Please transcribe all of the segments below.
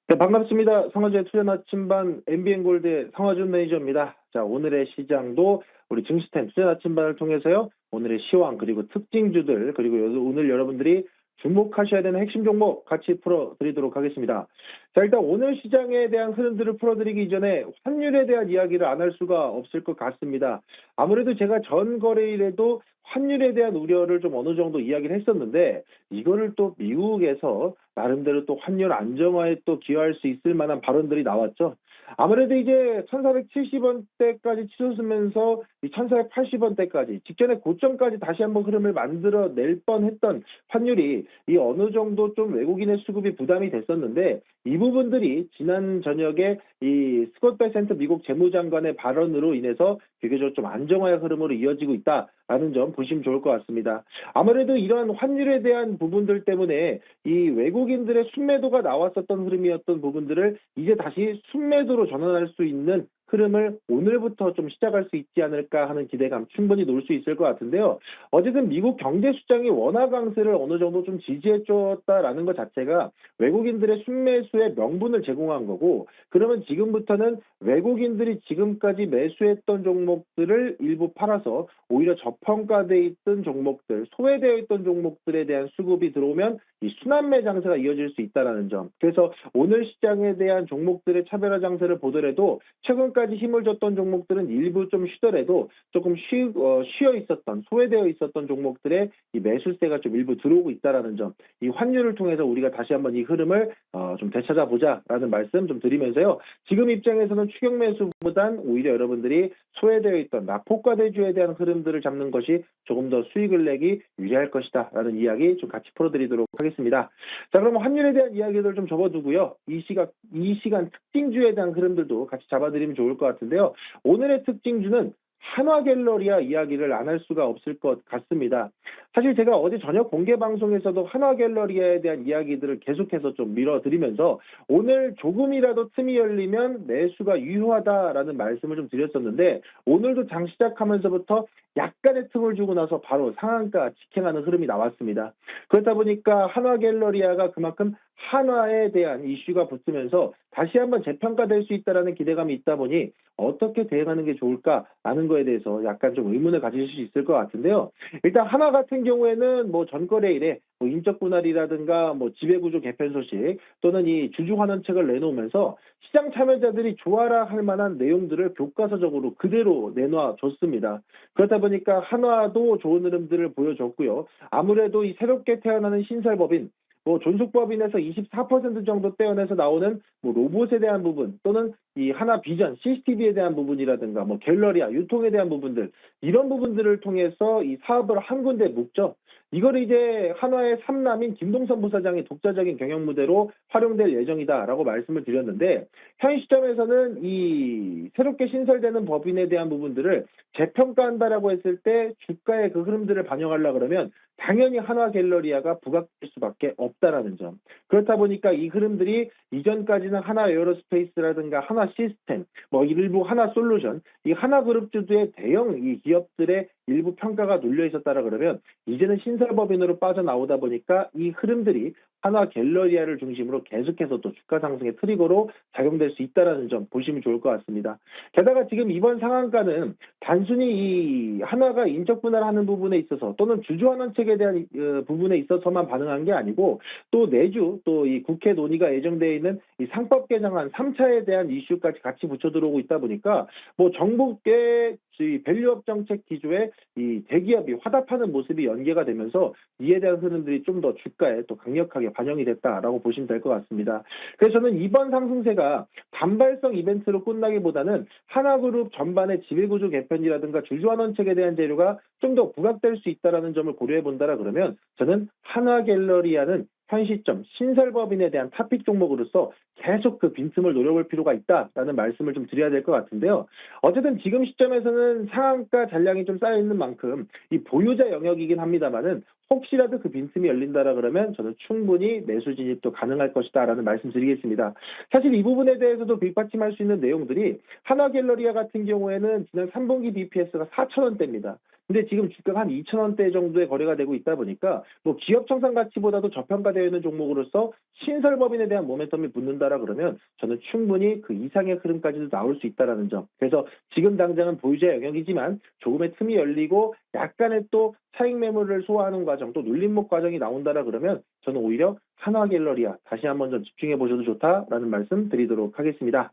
네, 반갑습니다. 성화주의 투자 나침반 MBN골드의 성화준 매니저입니다. 자, 오늘의 시장도 우리 증시템 투자 나침반을 통해서요. 오늘의 시황 그리고 특징주들 그리고 오늘 여러분들이 주목하셔야 되는 핵심 종목 같이 풀어드리도록 하겠습니다. 자, 일단 오늘 시장에 대한 흐름들을 풀어드리기 전에 환율에 대한 이야기를 안 할 수가 없을 것 같습니다. 아무래도 제가 전 거래일에도 환율에 대한 우려를 좀 어느 정도 이야기를 했었는데 이거를 또 미국에서 나름대로 또 환율 안정화에 또 기여할 수 있을 만한 발언들이 나왔죠. 아무래도 이제 1,470원대까지 치솟으면서 이 1,480원대까지 직전에 고점까지 다시 한번 흐름을 만들어낼 뻔했던 환율이 이 어느 정도 좀 외국인의 수급이 부담이 됐었는데 이 부분들이 지난 저녁에 이 스콧 베센트 미국 재무장관의 발언으로 인해서 비교적 좀 안정화의 흐름으로 이어지고 있다라는 점 보시면 좋을 것 같습니다. 아무래도 이러한 환율에 대한 부분들 때문에 이 외국인들의 순매도가 나왔었던 흐름이었던 부분들을 이제 다시 순매도로 전환할 수 있는 흐름을 오늘부터 좀 시작할 수 있지 않을까 하는 기대감 충분히 놓을 수 있을 것 같은데요. 어쨌든 미국 경제 수장이 원화 강세를 어느 정도 좀 지지해 줬다라는 것 자체가 외국인들의 순매수의 명분을 제공한 거고, 그러면 지금부터는 외국인들이 지금까지 매수했던 종목들을 일부 팔아서 오히려 저평가돼 있던 종목들, 소외되어 있던 종목들에 대한 수급이 들어오면 이 순환매 장세가 이어질 수 있다는 점. 그래서 오늘 시장에 대한 종목들의 차별화 장세를 보더라도 최근까지 힘을 줬던 종목들은 일부 좀 쉬더라도 조금 쉬어 있었던, 소외되어 있었던 종목들의 이 매수세가 좀 일부 들어오고 있다는 점. 이 환율을 통해서 우리가 다시 한번 이 흐름을 좀 되찾아보자라는 말씀 좀 드리면서요. 지금 입장에서는 추격 매수보단 오히려 여러분들이 소외되어 있던 낙폭과 대주에 대한 흐름들을 잡는 것이 조금 더 수익을 내기 유리할 것이다라는 이야기 좀 같이 풀어드리도록 하겠습니다. 자, 그럼 환율에 대한 이야기들 좀 접어두고요. 이 시간 특징주에 대한 흐름들도 같이 잡아드리면 좋을 것 같은데요. 오늘의 특징주는 한화갤러리아 이야기를 안 할 수가 없을 것 같습니다. 사실 제가 어제 저녁 공개 방송에서도 한화갤러리아에 대한 이야기들을 계속해서 좀 밀어드리면서 오늘 조금이라도 틈이 열리면 매수가 유효하다라는 말씀을 좀 드렸었는데 오늘도 장 시작하면서부터 약간의 틈을 주고 나서 바로 상한가 직행하는 흐름이 나왔습니다. 그렇다 보니까 한화갤러리아가 그만큼 한화에 대한 이슈가 붙으면서 다시 한번 재평가될 수 있다는 기대감이 있다 보니 어떻게 대응하는 게 좋을까 하는 거에 대해서 약간 좀 의문을 가지실 수 있을 것 같은데요. 일단 한화 같은 경우에는 뭐 전거래일에 뭐 인적 분할이라든가 뭐 지배구조 개편 소식 또는 이 주주 환원책을 내놓으면서 시장 참여자들이 좋아라 할 만한 내용들을 교과서적으로 그대로 내놔 줬습니다. 그렇다 보니까 한화도 좋은 흐름들을 보여줬고요. 아무래도 이 새롭게 태어나는 신설법인 뭐 존속법인에서 24% 정도 떼어내서 나오는 뭐 로봇에 대한 부분 또는 이 하나 비전 CCTV에 대한 부분이라든가 뭐 갤러리아 유통에 대한 부분들 이런 부분들을 통해서 이 사업을 한 군데 묶죠. 이걸 이제 한화의 삼남인 김동선 부사장의 독자적인 경영 무대로 활용될 예정이다라고 말씀을 드렸는데 현 시점에서는 이 새롭게 신설되는 법인에 대한 부분들을 재평가한다라고 했을 때 주가의 그 흐름들을 반영하려 그러면 당연히 한화갤러리아가 부각될 수밖에 없다라는 점. 그렇다 보니까 이 흐름들이 이전까지는 하나 에어로스페이스라든가 하나 시스템, 뭐 일부 하나 솔루션, 이 하나그룹주도의 대형 이 기업들의 일부 평가가 눌려 있었다라 그러면 이제는 신설법인으로 빠져나오다 보니까 이 흐름들이 한화갤러리아를 중심으로 계속해서 또 주가 상승의 트리거로 작용될 수 있다는 점 보시면 좋을 것 같습니다. 게다가 지금 이번 상한가는 단순히 이 한화가 인적 분할하는 부분에 있어서 또는 주주환원책에 대한 부분에 있어서만 반응한 게 아니고 또 내주 또 이 국회 논의가 예정되어 있는 이 상법 개정안 3차에 대한 이슈까지 같이 붙여 들어오고 있다 보니까 뭐 정부의 밸류업 정책 기조에 이 대기업이 화답하는 모습이 연계가 되면서 이에 대한 흐름들이 좀 더 주가에 또 강력하게 반영이 됐다라고 보시면 될 것 같습니다. 그래서 저는 이번 상승세가 단발성 이벤트로 끝나기보다는 하나그룹 전반의 지배구조 개편이라든가 주주환원책에 대한 재료가 좀 더 부각될 수 있다는 점을 고려해 본다라 그러면 저는 한화갤러리아는 현 시점 신설법인에 대한 탑픽 종목으로서 계속 그 빈틈을 노려볼 필요가 있다라는 말씀을 좀 드려야 될 것 같은데요. 어쨌든 지금 시점에서는 상한가 잔량이 좀 쌓여 있는 만큼 이 보유자 영역이긴 합니다만은 혹시라도 그 빈틈이 열린다라 그러면 저는 충분히 매수 진입도 가능할 것이다라는 말씀드리겠습니다. 사실 이 부분에 대해서도 뒷받침할 수 있는 내용들이 한화갤러리아 같은 경우에는 지난 3분기 BPS가 4,000원대입니다. 근데 지금 주가가 한 2,000원대 정도의 거래가 되고 있다 보니까 뭐 기업 청산 가치보다도 저평가되어 있는 종목으로서 신설법인에 대한 모멘텀이 붙는다라 그러면 저는 충분히 그 이상의 흐름까지도 나올 수 있다라는 점. 그래서 지금 당장은 보유자 영역이지만 조금의 틈이 열리고 약간의 또 차익 매물을 소화하는 과정, 또 눌림목 과정이 나온다라 그러면 저는 오히려 한화갤러리아 다시 한번 좀 집중해 보셔도 좋다라는 말씀 드리도록 하겠습니다.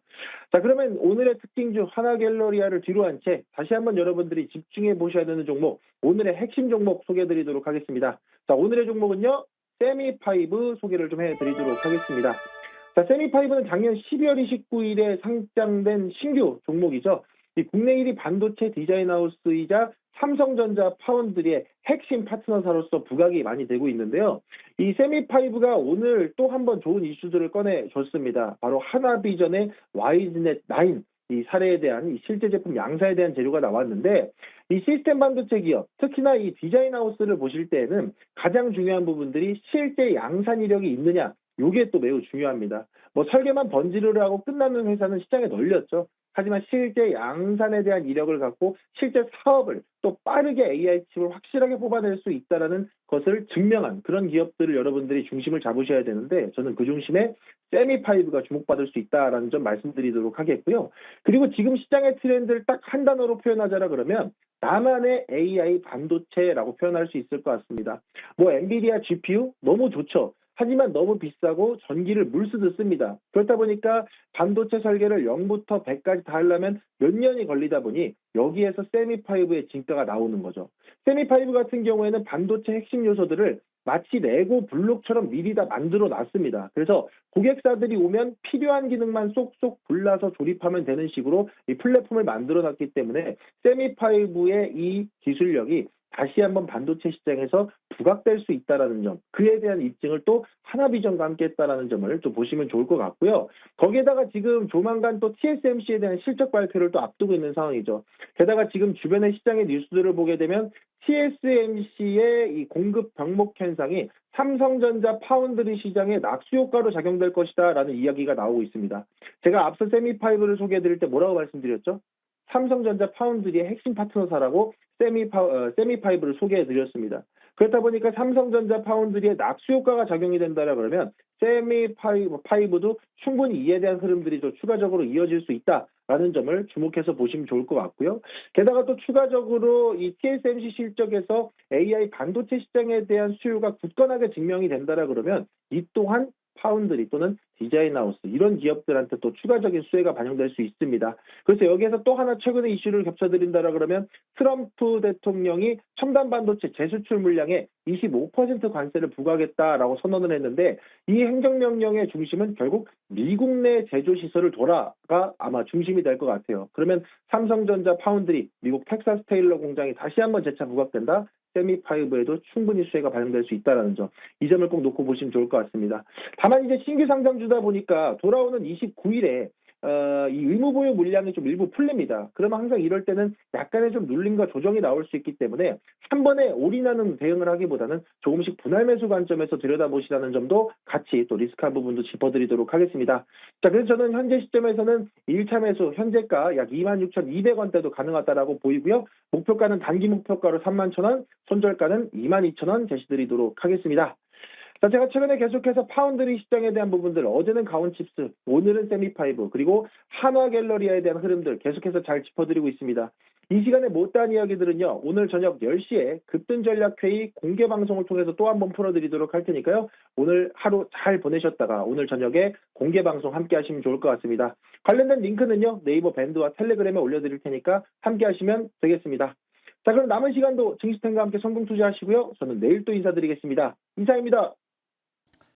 자, 그러면 오늘의 특징주 한화갤러리아를 뒤로 한 채 다시 한번 여러분들이 집중해 보셔야 되는 종목, 오늘의 핵심 종목 소개해 드리도록 하겠습니다. 자, 오늘의 종목은요, 세미파이브 소개를 좀 해드리도록 하겠습니다. 자, 세미파이브는 작년 12월 29일에 상장된 신규 종목이죠. 이 국내 1위 반도체 디자인 하우스이자 삼성전자 파운드리의 핵심 파트너사로서 부각이 많이 되고 있는데요. 이 세미파이브가 오늘 또 한 번 좋은 이슈들을 꺼내줬습니다. 바로 하나비전의 와이즈넷 9, 이 사례에 대한 이 실제 제품 양사에 대한 재료가 나왔는데, 이 시스템 반도체 기업, 특히나 이 디자인 하우스를 보실 때에는 가장 중요한 부분들이 실제 양산 이력이 있느냐, 요게 또 매우 중요합니다. 뭐 설계만 번지르르 하고 끝나는 회사는 시장에 널렸죠. 하지만 실제 양산에 대한 이력을 갖고 실제 사업을 또 빠르게 AI 칩을 확실하게 뽑아낼 수 있다는 것을 증명한 그런 기업들을 여러분들이 중심을 잡으셔야 되는데, 저는 그 중심에 세미파이브가 주목받을 수 있다라는 점 말씀드리도록 하겠고요. 그리고 지금 시장의 트렌드를 딱 한 단어로 표현하자라 그러면 나만의 AI 반도체라고 표현할 수 있을 것 같습니다. 뭐 엔비디아 GPU 너무 좋죠. 하지만 너무 비싸고 전기를 물쓰듯 씁니다. 그렇다 보니까 반도체 설계를 0부터 100까지 다 하려면 몇 년이 걸리다 보니 여기에서 세미파이브의 진가가 나오는 거죠. 세미파이브 같은 경우에는 반도체 핵심 요소들을 마치 레고 블록처럼 미리 다 만들어 놨습니다. 그래서 고객사들이 오면 필요한 기능만 쏙쏙 골라서 조립하면 되는 식으로 이 플랫폼을 만들어 놨기 때문에 세미파이브의 이 기술력이 다시 한번 반도체 시장에서 부각될 수 있다는 점, 그에 대한 입증을 또 하나비전과 함께 했다는 점을 좀 보시면 좋을 것 같고요. 거기에다가 지금 조만간 또 TSMC에 대한 실적 발표를 또 앞두고 있는 상황이죠. 게다가 지금 주변의 시장의 뉴스들을 보게 되면 TSMC의 이 공급 병목 현상이 삼성전자 파운드리 시장에 낙수 효과로 작용될 것이다라는 이야기가 나오고 있습니다. 제가 앞서 세미파이브를 소개해드릴 때 뭐라고 말씀드렸죠? 삼성전자 파운드리의 핵심 파트너사라고 세미파이브를 소개해드렸습니다. 그렇다 보니까 삼성전자 파운드리의 낙수 효과가 작용이 된다라 그러면 세미파이브도 충분히 이에 대한 흐름들이 좀 추가적으로 이어질 수 있다라는 점을 주목해서 보시면 좋을 것 같고요. 게다가 또 추가적으로 이 TSMC 실적에서 AI 반도체 시장에 대한 수요가 굳건하게 증명이 된다라 그러면 이 또한 파운드리 또는 디자인 하우스 이런 기업들한테 또 추가적인 수혜가 반영될 수 있습니다. 그래서 여기에서 또 하나 최근의 이슈를 겹쳐드린다라 그러면 트럼프 대통령이 첨단 반도체 재수출 물량에 25% 관세를 부과하겠다라고 선언을 했는데, 이 행정명령의 중심은 결국 미국 내 제조시설을 돌아가 아마 중심이 될 것 같아요. 그러면 삼성전자 파운드리, 미국 텍사스 테일러 공장이 다시 한번 재차 부각된다? 세미파이브에도 충분히 수혜가 반영될 수 있다는 점, 이 점을 꼭 놓고 보시면 좋을 것 같습니다. 다만 이제 신규 상장주다 보니까 돌아오는 29일에 이 의무 보유 물량이 좀 일부 풀립니다. 그러면 항상 이럴 때는 약간의 좀 눌림과 조정이 나올 수 있기 때문에 한 번에 올인하는 대응을 하기보다는 조금씩 분할 매수 관점에서 들여다보시라는 점도 같이 또 리스크한 부분도 짚어드리도록 하겠습니다. 자, 그래서 저는 현재 시점에서는 1차 매수 현재가 약 26,200원대도 가능하다라고 보이고요. 목표가는 단기 목표가로 31,000원, 손절가는 22,000원 제시드리도록 하겠습니다. 자, 제가 최근에 계속해서 파운드리 시장에 대한 부분들, 어제는 가온칩스, 오늘은 세미파이브, 그리고 한화갤러리아에 대한 흐름들 계속해서 잘 짚어드리고 있습니다. 이 시간에 못다한 이야기들은요, 오늘 저녁 10시에 급등전략회의 공개 방송을 통해서 또 한번 풀어드리도록 할 테니까요, 오늘 하루 잘 보내셨다가 오늘 저녁에 공개 방송 함께 하시면 좋을 것 같습니다. 관련된 링크는요, 네이버 밴드와 텔레그램에 올려드릴 테니까 함께 하시면 되겠습니다. 자, 그럼 남은 시간도 증시템과 함께 성공 투자하시고요. 저는 내일 또 인사드리겠습니다. 이상입니다.